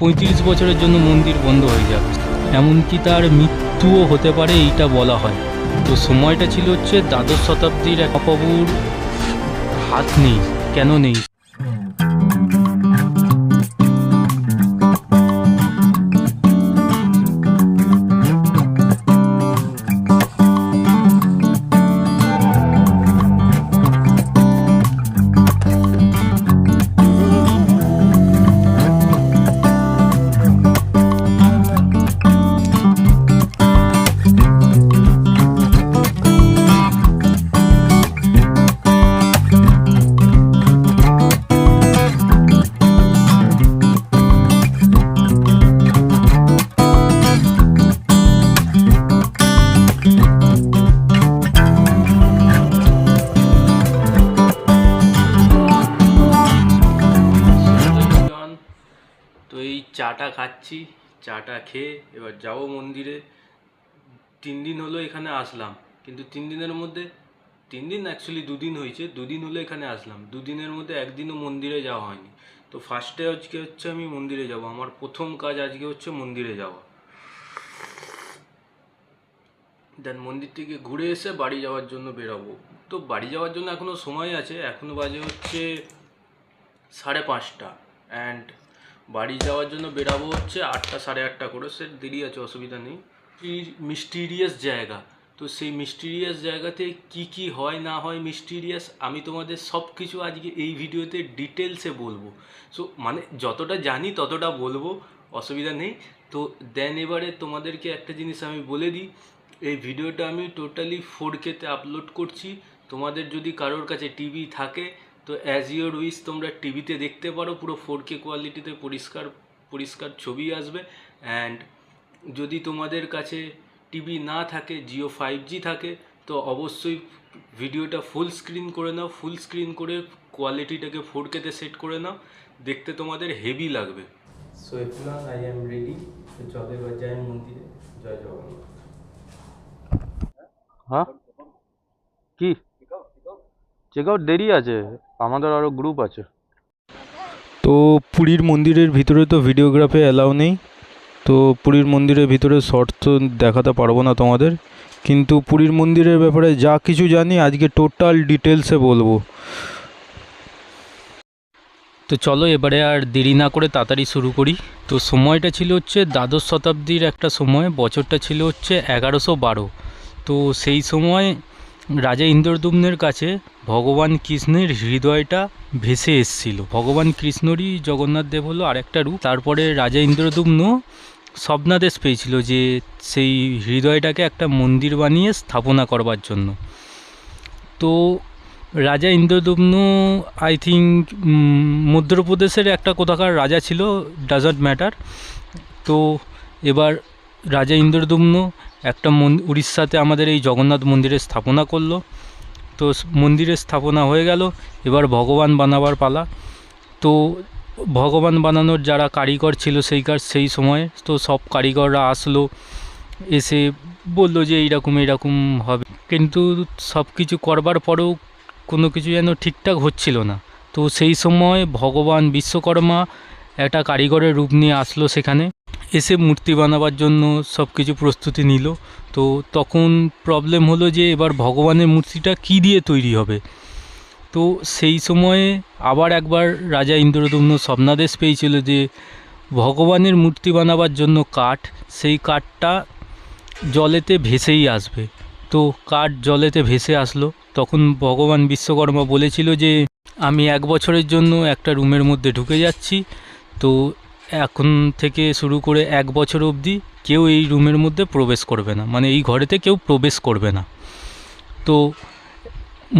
35 বছরের জন্য মন্দির বন্ধ হয়ে যাবে, এমনকি তার মৃত্যুও হতে পারে এইটা বলা হয়। তো সময়টা ছিল হচ্ছে দ্বাদশ শতাব্দীর এক মহাপ্রভুর হাত নেই, কেন নেই। তো এই চাটা খাচ্ছি, চাটা খেয়ে এবার যাবো মন্দিরে। 3 দিন হলো এখানে আসলাম, কিন্তু 3 দিনের মধ্যে 3 দিন অ্যাকচুয়ালি 2 দিন হয়েছে, 2 দিন হলো এখানে আসলাম, 2 দিনের মধ্যে একদিনও মন্দিরে যাওয়া হয়নি। তো ফার্স্টে আজকে হচ্ছে আমি মন্দিরে যাব, আমার প্রথম কাজ আজকে হচ্ছে মন্দিরে যাওয়া। দেন মন্দির থেকে ঘুরে এসে বাড়ি যাওয়ার জন্য বেরাবো। তো বাড়ি যাওয়ার জন্য এখনও সময় আছে, এখনও বাজে হচ্ছে 5:30, অ্যান্ড বাড়ি যাওয়ার জন্য বেরাবো হচ্ছে 8টা 8:30 করে, সে দেরি আছে, অসুবিধা নেই। মিস্টিরিয়াস জায়গা, তো সেই মিস্টিরিয়াস জায়গাতে কি কি হয় না হয় মিস্টিরিয়াস, আমি তোমাদের সব কিছু আজকে এই ভিডিওতে ডিটেলসে বলবো। সো মানে যতটা জানি ততটা বলবো, অসুবিধা নেই। তো দেন এবারে তোমাদেরকে একটা জিনিস আমি বলে দিই, এই ভিডিওটা আমি টোটালি 4K-তে আপলোড করছি। তোমাদের যদি কারোর কাছে টিভি থাকে তো অ্যাজ ইওর উইশ তোমরা টিভিতে দেখতে পারো, পুরো 4K কোয়ালিটিতে পরিষ্কার পরিষ্কার ছবি আসবে। অ্যান্ড যদি তোমাদের কাছে টিভি না থাকে, জিও 5G থাকে, তো অবশ্যই ভিডিওটা ফুল স্ক্রিন করে নাও, ফুল স্ক্রিন করে কোয়ালিটিটাকে 4K-তে সেট করে নাও, দেখতে তোমাদের হেভি লাগবে। সো এফলাং আই অ্যাম রেডি, তো চলো এবার যাই মন্দিরে। জয় জগন্নাথ। হ্যাঁ কি চেক আউট দেরি আছে, আমাদের আরও গ্রুপ আছে। তো পুরীর মন্দিরের ভিতরে তো ভিডিওগ্রাফি অ্যালাউ নেই, তো পুরীর মন্দিরের ভিতরে শর্ট তো দেখাতে পারবো না তোমাদের, কিন্তু পুরীর মন্দিরের ব্যাপারে যা কিছু জানি আজকে টোটাল ডিটেলসে বলবো। তো চলো এবারে আর দেরি না করে তাড়াতাড়ি শুরু করি। তো সময়টা ছিল হচ্ছে দ্বাদশ শতাব্দীর একটা সময়, বছরটা ছিল হচ্ছে 1112। তো সেই সময় রাজা ইন্দ্রদ্যুম্নের কাছে ভগবান কৃষ্ণের হৃদয়টা ভেসে এসেছিল। ভগবান কৃষ্ণরই জগন্নাথ দেব হলো আরেকটা রূপ। তারপরে রাজা ইন্দ্রদ্যুম্ন স্বপ্নাদেশ পেয়েছিল যে সেই হৃদয়টাকে একটা মন্দির বানিয়ে স্থাপনা করবার জন্য। তো রাজা ইন্দ্রদ্যুম্ন আই থিঙ্ক মধ্যপ্রদেশের একটা কোথাকার রাজা ছিল, ডাজন্ট ম্যাটার। তো এবার রাজা ইন্দ্রদ্যুম্ন একটা উড়িষ্যাতে আমাদের এই জগন্নাথ মন্দিরের স্থাপনা করলো। তো মন্দিরের স্থাপনা হয়ে গেল, এবার ভগবান বানাবার পালা। তো ভগবান বানানোর যারা কারিগর ছিল সেই সময়ে, তো সব কারিগররা আসলো, এসে বললো যে এইরকম এইরকম হবে, কিন্তু সব কিছু করবার পরেও কোনো কিছু যেন ঠিকঠাক হচ্ছিল না। তো সেই সময় ভগবান বিশ্বকর্মা একটা কারিগরের রূপ নিয়ে আসলো সেখানে, এসে মূর্তি বানাবার জন্য সব কিছু প্রস্তুতি নিল। তো তখন প্রবলেম হলো যে এবার ভগবানের মূর্তিটা কী দিয়ে তৈরি হবে। তো সেই সময়ে আবার একবার রাজা ইন্দ্রদ্যুম্ন স্বপ্নাদেশ পেয়েছিল যে ভগবানের মূর্তি বানাবার জন্য কাঠ, সেই কাঠটা জলেতে ভেসেই আসবে। তো কাঠ জলেতে ভেসে আসলো। তখন ভগবান বিশ্বকর্মা বলেছিল যে আমি 1 বছরের জন্য একটা রুমের মধ্যে ঢুকে যাচ্ছি, তো এখন থেকে শুরু করে 1 বছর অবধি কেউ এই রুমের মধ্যে প্রবেশ করবে না, মানে এই ঘরেতে কেউ প্রবেশ করবে না। তো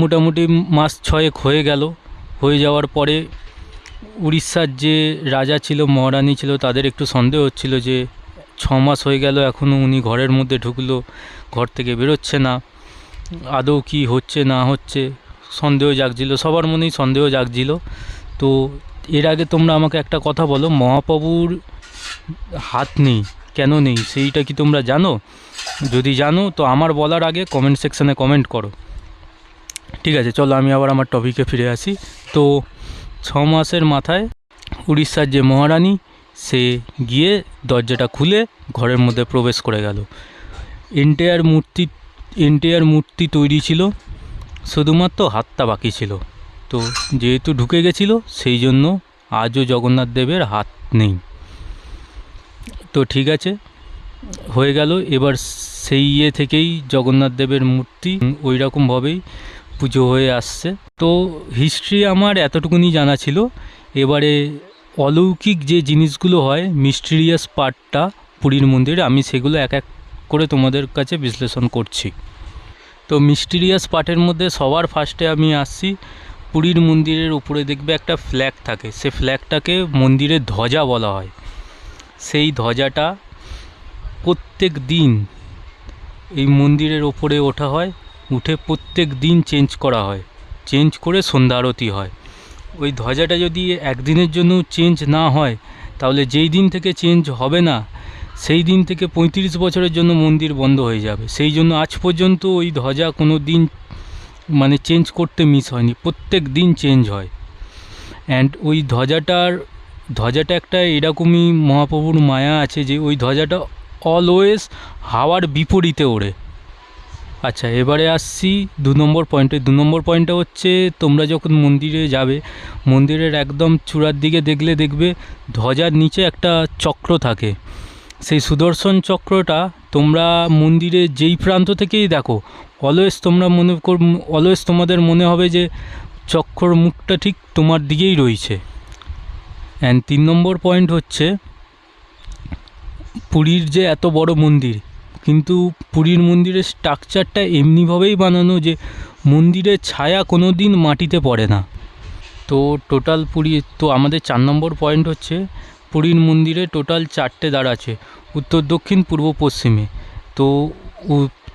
মোটামুটি মাস 6 হয়ে গেল। হয়ে যাওয়ার পরে উড়িষ্যার যে রাজা ছিল, মহারানী ছিল, তাদের একটু সন্দেহ হচ্ছিল যে 6 মাস হয়ে গেল এখনও উনি ঘরের মধ্যে ঢুকলো, ঘর থেকে বেরোচ্ছে না, আদৌ কি হচ্ছে না হচ্ছে, সন্দেহ জাগছিল, সবার মনেই সন্দেহ জাগছিল। তো এর আগে তোমরা আমাকে একটা কথা বলো, মহাপ্রভুর হাত নেই, কেন নেই সেইটা কি তোমরা জানো? যদি জানো তো আমার বলার আগে কমেন্ট সেকশানে কমেন্ট করো। ঠিক আছে, চলো আমি আবার আমার টপিকে ফিরে আসি। তো 6 মাসের মাথায় উড়িষ্যার যে মহারানী, সে গিয়ে দরজাটা খুলে ঘরের মধ্যে প্রবেশ করে গেল। এন্টায়ার মূর্তি তৈরি ছিল, শুধুমাত্র হাতটা বাকি ছিল। তো যেহেতু ঢুকে গেছিল সেই জন্য আজও জগন্নাথ দেবের হাত নেই। তো ঠিক আছে, হয়ে গেল। এবার সেই থেকেই জগন্নাথ দেবের মূর্তি ওই রকমভাবেই পুজো হয়ে আসছে। তো হিস্ট্রি আমার এতটুকুনি জানা ছিল। এবারে অলৌকিক যে জিনিসগুলো হয়, মিস্টিরিয়াস পার্টটা পুরীর মন্দিরে, আমি সেগুলো এক এক করে তোমাদের কাছে বিশ্লেষণ করছি। তো মিস্টিরিয়াস পার্টের মধ্যে সবার ফার্স্টে আমি আসছি, পুরীর মন্দিরের উপরে দেখবে একটা ফ্ল্যাগ থাকে, সে ফ্ল্যাগটাকে মন্দিরের ধ্বজা বলা হয়। সেই ধ্বজাটা প্রত্যেক দিন এই মন্দিরের ওপরে ওঠা হয়, উঠে প্রত্যেক দিন চেঞ্জ করা হয়, চেঞ্জ করে সন্ধ্যা আরতি হয়। ওই ধ্বজাটা যদি একদিনের জন্য চেঞ্জ না হয়, তাহলে যেই দিন থেকে চেঞ্জ হবে না সেই দিন থেকে 35 বছরের জন্য মন্দির বন্ধ হয়ে যাবে। সেই জন্য আজ পর্যন্ত ওই ধ্বজা কোনো দিন মানে চেঞ্জ করতে মিস হয়নি, প্রত্যেক দিন চেঞ্জ হয়। অ্যান্ড ওই ধ্বজাটা একটা এরকমই মহাপ্রভুর মায়া আছে যে ওই ধ্বজাটা অলওয়েজ হাওয়ার বিপরীতে ওড়ে। আচ্ছা, এবারে আসছি 2 নম্বর পয়েন্টে। 2 নম্বর পয়েন্টটা হচ্ছে, তোমরা যখন মন্দিরে যাবে, মন্দিরের একদম চূড়ার দিকে দেখবে ধ্বজার নিচে একটা চক্র থাকে। সেই সুদর্শন চক্রটা তোমরা মন্দিরে যেই প্রান্ত থেকেই দেখো, অলওয়েজ তোমাদের মনে হবে যে চক্রর মুখটা ঠিক তোমার দিকেই রয়েছে। অ্যান্ড 3 নম্বর পয়েন্ট হচ্ছে, পুরীর যে এত বড় মন্দির, কিন্তু পুরীর মন্দিরের স্ট্রাকচারটা এমনিভাবেই বানানো যে মন্দিরের ছায়া কোনো দিন মাটিতে পড়ে না। তো টোটাল আমাদের 4 নম্বর পয়েন্ট হচ্ছে, পুরীর মন্দিরে টোটাল 4টে দ্বার আছে, উত্তর, দক্ষিণ, পূর্ব, পশ্চিমে। তো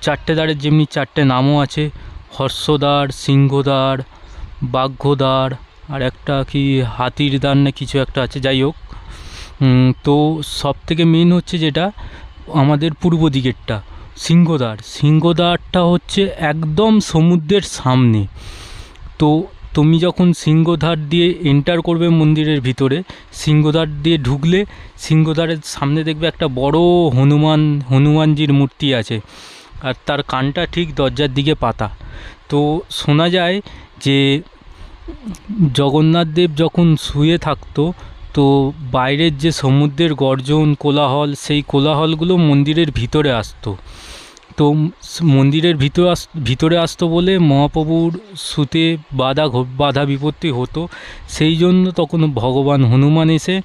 4টে দ্বারের যেমনি 4টে নামও আছে, হর্ষদ্বার, সিংহদ্বার, বাঘ্যদ্বার, আর একটা কি হাতির দ্বার না কিছু একটা আছে, যাই হোক। তো সব থেকে মেন হচ্ছে যেটা আমাদের পূর্ব দিকেরটা, সিংহদ্বারটা হচ্ছে একদম সমুদ্রের সামনে। তো তুমি যখন সিংহদ্বার দিয়ে এন্টার করবে মন্দিরের ভিতরে, সিংহদ্বার দিয়ে ঢুকলে সিংহদ্বারের সামনে দেখবে একটা বড় হনুমানজির মূর্তি আছে, আর তার কানটা ঠিক দরজার দিকে পাতা। তো শোনা যায় যে জগন্নাথ দেব যখন শুয়ে থাকতো, তো বাইরের যে সমুদ্রের গর্জন, কোলাহল, সেই কোলাহলগুলো মন্দিরের ভিতরে আসতো। তো মন্দিরের ভিতরে আসতো বলে মহাপ্রভুর শুতে বাধা বিপত্তি হতো। সেই জন্য তখন ভগবান হনুমান এসে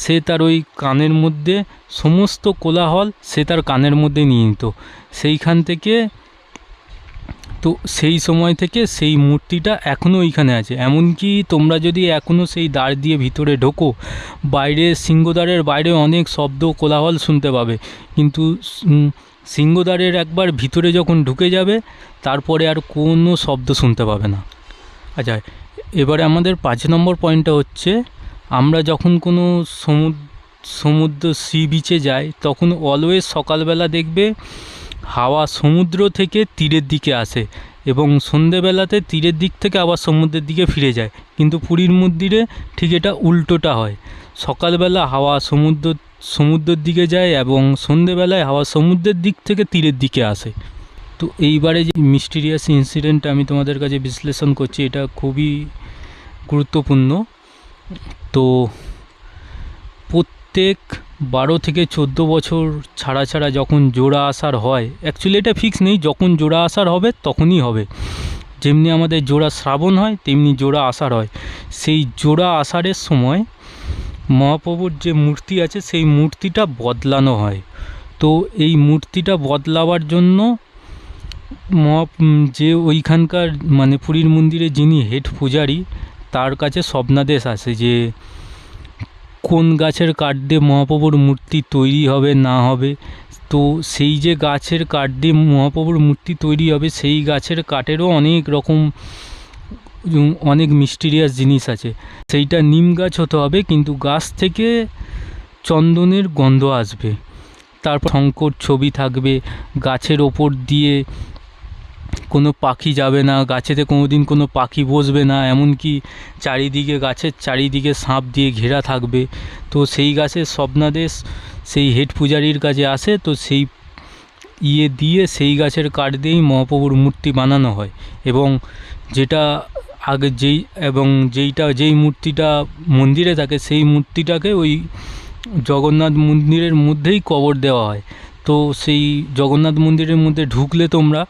সে তার ওই কানের মধ্যে সমস্ত কোলাহল সে তার কানের মধ্যে নিয়ে নিত। সেইখান থেকে, তো সেই সময় থেকে সেই মূর্তিটা এখনও ওইখানে আছে। এমনকি তোমরা যদি এখনও সেই দ্বার দিয়ে ভিতরে ঢোকো, বাইরে সিংহদ্বারের বাইরে অনেক শব্দ কোলাহল শুনতে পাবে, কিন্তু সিংহদ্বারের একবার ভিতরে যখন ঢুকে যাবে তারপরে আর কোনো শব্দ শুনতে পাবে না। আচ্ছা, এবারে আমাদের 5 নম্বর পয়েন্টটা হচ্ছে, আমরা যখন কোনো সমুদ্র সি বিচে যাই, তখন অলওয়েজ সকালবেলা দেখবে হাওয়া সমুদ্র থেকে তীরের দিকে আসে, এবং সন্ধেবেলাতে তীরের দিক থেকে আবার সমুদ্রের দিকে ফিরে যায়। কিন্তু পুরীর মন্দিরে ঠিক এটা উল্টোটা হয়, সকালবেলা হাওয়া সমুদ্রের দিকে যায় এবং সন্ধেবেলায় হাওয়া সমুদ্রের দিক থেকে তীরের দিকে আসে। তো এইবারে যে মিস্টিরিয়াস ইনসিডেন্ট আমি তোমাদের কাছে বিশ্লেষণ করছি, এটা খুবই গুরুত্বপূর্ণ। তো প্রত্যেক 12 থেকে 14 বছর ছাড়া যখন জোড়া আষাঢ় হয়, অ্যাকচুয়ালি এটা ফিক্স নেই, যখন জোড়া আষাঢ় হবে তখনই হবে। যেমনি আমাদের জোড়া শ্রাবণ হয়, তেমনি জোড়া আষাঢ় হয়। সেই জোড়া আষাঢ়ের সময় মহাপ্রভুর যে মূর্তি আছে সেই মূর্তিটা বদলানো হয়। তো এই মূর্তিটা বদলাবার জন্য যে ওইখানকার মানে পুরীর মন্দিরে যিনি হেড পূজারী, তার কাছে স্বপ্নাদেশ আসে যে কোন গাছের কাঠ দিয়ে মহাপ্রভুর মূর্তি তৈরি হবে না হবে। তো সেই যে গাছের কাঠ দিয়ে মহাপ্রভুর মূর্তি তৈরি হবে, সেই গাছের কাঠেরও অনেক মিস্টিরিয়াস জিনিস আছে। সেইটা নিম গাছ হতে হবে, কিন্তু গাছ থেকে চন্দনের গন্ধ আসবে। তারপর শঙ্কর ছবি থাকবে, গাছের ওপর দিয়ে কোনো পাখি যাবে না, গাছেতে কোনো দিন কোনো পাখি বসবে না, এমনকি চারিদিকে গাছের চারিদিকে সাপ দিয়ে ঘেরা থাকবে। তো সেই গাছের স্বপ্নাদেশ সেই হেড পূজারীর কাছে আসে। তো সেই দিয়ে সেই গাছের কাঠ দিয়েই মহাপ্রভুর মূর্তি বানানো হয়। এবং যেটা আগে যেই মূর্তিটা মন্দিরে থাকে সেই মূর্তিটাকে ওই জগন্নাথ মন্দিরের মধ্যেই কবর দেওয়া হয়। তো সেই জগন্নাথ মন্দিরের মধ্যে ঢুকলে তোমরা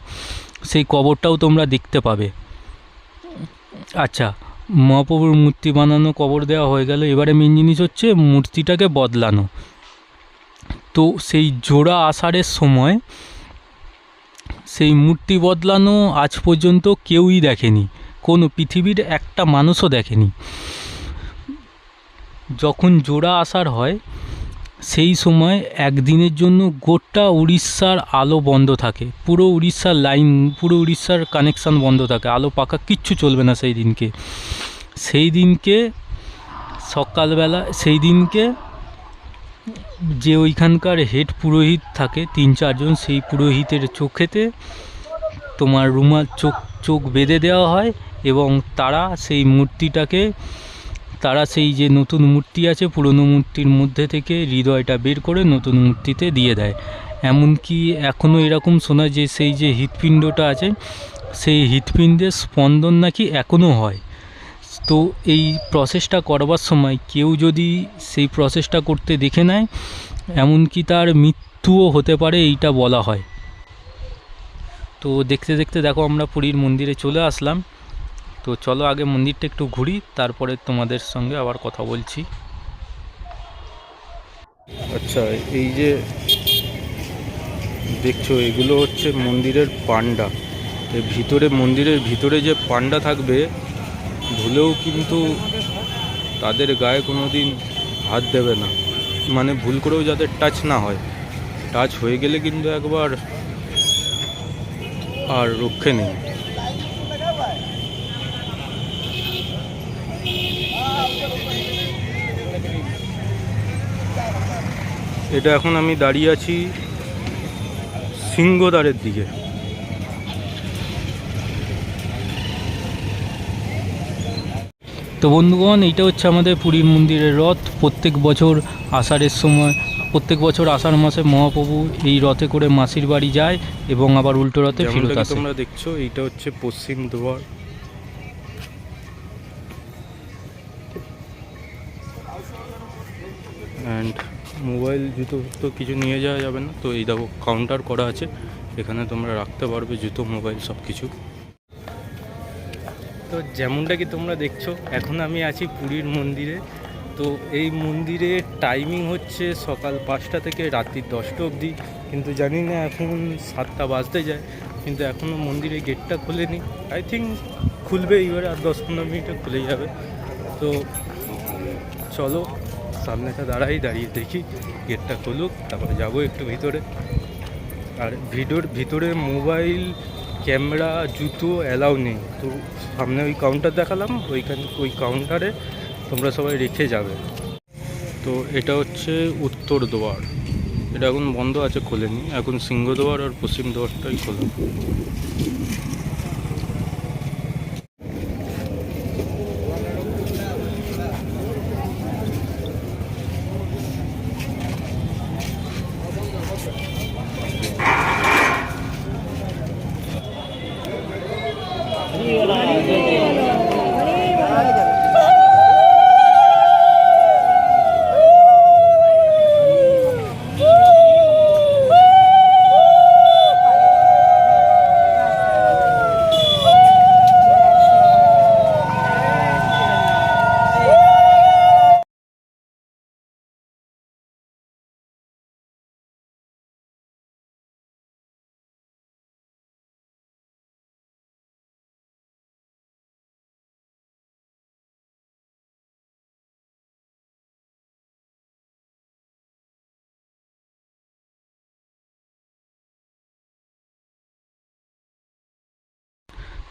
সেই কবরটাও তোমরা দেখতে পাবে। আচ্ছা, মহাপ্রভুর মূর্তি বানানো, কবর দেওয়া হয়ে গেল। এবারে মেন জিনিস হচ্ছে মূর্তিটাকে বদলানো। তো সেই জোড়া আষাঢ়ের সময় সেই মূর্তি বদলানো আজ পর্যন্ত কেউই দেখেনি, কোনো পৃথিবীর একটা মানুষও দেখেনি। যখন জোড়া আষাঢ় হয় সেই সময় একদিনের জন্য গোটা উড়িষ্যার আলো বন্ধ থাকে, পুরো উড়িষ্যার লাইন, পুরো উড়িষ্যার কানেকশান বন্ধ থাকে, আলো পাখা কিচ্ছু চলবে না সেই দিনকে সকালবেলা যে ওইখানকার হেড পুরোহিত থাকে 3-4 জন, সেই পুরোহিতের চোখেতে তোমার রুমাল চোখ বেঁধে দেওয়া হয় এবং তারা সেই যে নতুন মূর্তি আছে পুরনো মূর্তির মধ্যে থেকে হৃদয়টা বের করে নতুন মূর্তিতে দিয়ে দেয়। এমনকি এখনও এরকম শোনা যে সেই যে হৃৎপিণ্ডটা আছে সেই হৃৎপিণ্ডের স্পন্দন নাকি এখনও হয়। তো এই প্রসেসটা করবার সময় কেউ যদি সেই প্রসেসটা করতে দেখে নেয়, এমনকি তার মৃত্যুও হতে পারে, এইটা বলা হয়। তো দেখতে দেখতে দেখো আমরা পুরীর মন্দিরে চলে আসলাম। তো চলো আগে মন্দিরটা একটু ঘুরি, তারপরে তোমাদের সঙ্গে আবার কথা বলছি। আচ্ছা, এই যে দেখছো এগুলো হচ্ছে মন্দিরের পান্ডা। মন্দিরের ভিতরে যে পান্ডা থাকবে ভুলেও কিন্তু তাদের গায়ে কোনো দিন হাত দেবে না, মানে ভুল করেও যাদের টাচ না হয়। টাচ হয়ে গেলে কিন্তু একবার আর রক্ষে নেই। এটা এখন আমি দাঁড়িয়ে আছি সিংহদ্বারের দিকে। তো বন্ধুগণ, এইটা হচ্ছে আমাদের পুরীর মন্দিরের রথ। প্রত্যেক বছর আষাঢ় মাসে মহাপ্রভু এই রথে করে মাসির বাড়ি যায় এবং আবার উল্টো রথে ফেরত আসে। তোমরা দেখছো এইটা হচ্ছে পশ্চিম দ্বার। অ্যান্ড মোবাইল জুতো তো কিছু নিয়ে যাওয়া যাবে না। তো এই দেখো কাউন্টার করা আছে, এখানে তোমরা রাখতে পারবে জুতো, মোবাইল সব কিছু। তো যেমনটা কি তোমরা দেখছো, এখন আমি আছি পুরীর মন্দিরে। তো এই মন্দিরের টাইমিং হচ্ছে সকাল 5টা থেকে রাত্রি 10টা অবধি, কিন্তু জানি না এখন 7টা বাজতে যায়, কিন্তু এখনও মন্দিরের গেটটা খোলেনি। আই থিঙ্ক খুলবে এবারে, আর 10-15 মিনিটে খুলে যাবে। তো চলো সামনেটা দাঁড়িয়ে দেখি গেটটা খুলুক, তারপরে যাবো একটু ভিতরে। আর ভিতরে মোবাইল, ক্যামেরা, জুতো অ্যালাউ নেই। তো সামনে ওই কাউন্টার দেখালাম, ওই কাউন্টারে তোমরা সবাই রেখে যাবে। তো এটা হচ্ছে উত্তর দ্বার, এটা এখন বন্ধ আছে, খোলেনি। এখন সিংহদ্বার আর পশ্চিম দ্বারটাই খোলা।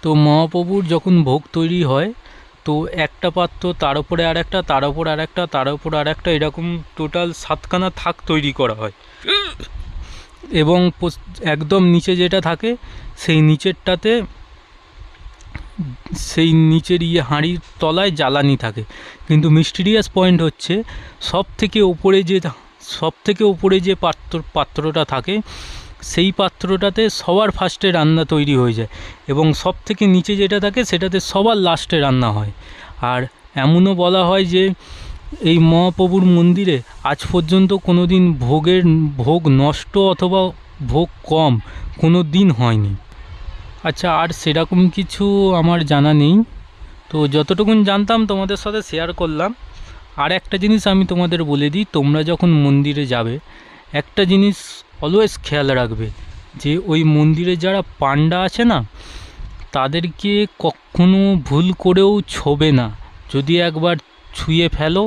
তো মহাপ্রভুর যখন ভোগ তৈরি হয়, তো একটা পাত্র, তার উপরে আরেকটা, তার উপর আরেকটা, তার উপর আরেকটা, এরকম টোটাল 7খানা থাক তৈরি করা হয়। এবং একদম নিচে যেটা থাকে সেই নিচেরটাতে, সেই নিচের হাঁড়ির তলায় জ্বালানি থাকে। কিন্তু মিস্টিরিয়াস পয়েন্ট হচ্ছে সব থেকে ওপরে যে পাত্রটা থাকে, সেই পাত্রটাতে সবার ফার্স্টে রান্না তৈরি হয়ে যায়, এবং সব থেকে নিচে যেটা থাকে সেটাতে সবার লাস্টে রান্না হয়। আর এমনও বলা হয় যে এই মহাপ্রভুর মন্দিরে আজ পর্যন্ত কোনো দিন ভোগ নষ্ট অথবা ভোগ কম কোনো দিন হয়নি। আচ্ছা, আর সেরকম কিছু আমার জানা নেই, তো যতটুকুন জানতাম তোমাদের সাথে শেয়ার করলাম। আর একটা জিনিস আমি তোমাদের বলে দিই, তোমরা যখন মন্দিরে যাবে একটা জিনিস অলওয়েজ খেয়াল রাখবে, যে ওই মন্দিরে যারা পান্ডা আছে না, তাদেরকে কখনো ভুল করেও ছোবে না। যদি একবার ছুঁয়ে ফেলো,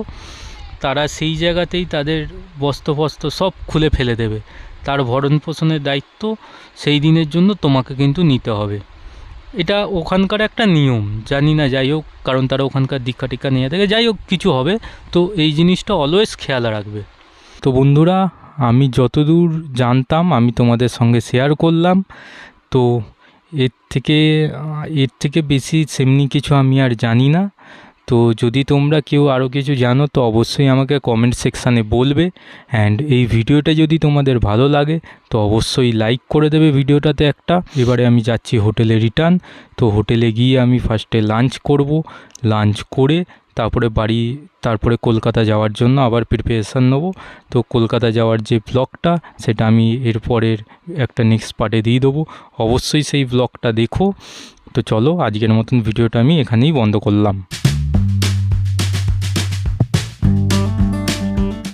তারা সেই জায়গাতেই তাদের বস্ত্র সব খুলে ফেলে দেবে। তার ভরণ পোষণের দায়িত্ব সেই দিনের জন্য তোমাকে কিন্তু নিতে হবে। এটা ওখানকার একটা নিয়ম, জানি না, যাই হোক, কারণ তারা ওখানকার দীক্ষা টিক্ষা নিয়ে থাকে, যাই হোক কিছু হবে, তো এই জিনিসটা অলওয়েজ খেয়াল রাখবে। তো বন্ধুরা, আমি যতদূর জানতাম আমি তোমাদের সঙ্গে শেয়ার করলাম। তো এর থেকে বেশি সেমনি কিছু আমি আর জানি না। তো যদি তোমরা কেউ আরও কিছু জানো তো অবশ্যই আমাকে কমেন্ট সেকশানে বলবে। অ্যান্ড এই ভিডিওটা যদি তোমাদের ভালো লাগে তো অবশ্যই লাইক করে দেবে ভিডিওটাতে একটা। এবারে আমি যাচ্ছি হোটেলে রিটার্ন। তো হোটেলে গিয়ে আমি ফার্স্টে লাঞ্চ করব, লাঞ্চ করে তারপরে কলকাতা যাওয়ার জন্য আবার প্রিপারেশান নেব। তো কলকাতা যাওয়ার যে ব্লগটা সেটা আমি এরপরের একটা নেক্সট পার্টে দিয়ে দেবো, অবশ্যই সেই ব্লগটা দেখো। তো চলো, আজকের মতন ভিডিওটা আমি এখানেই বন্ধ করলাম।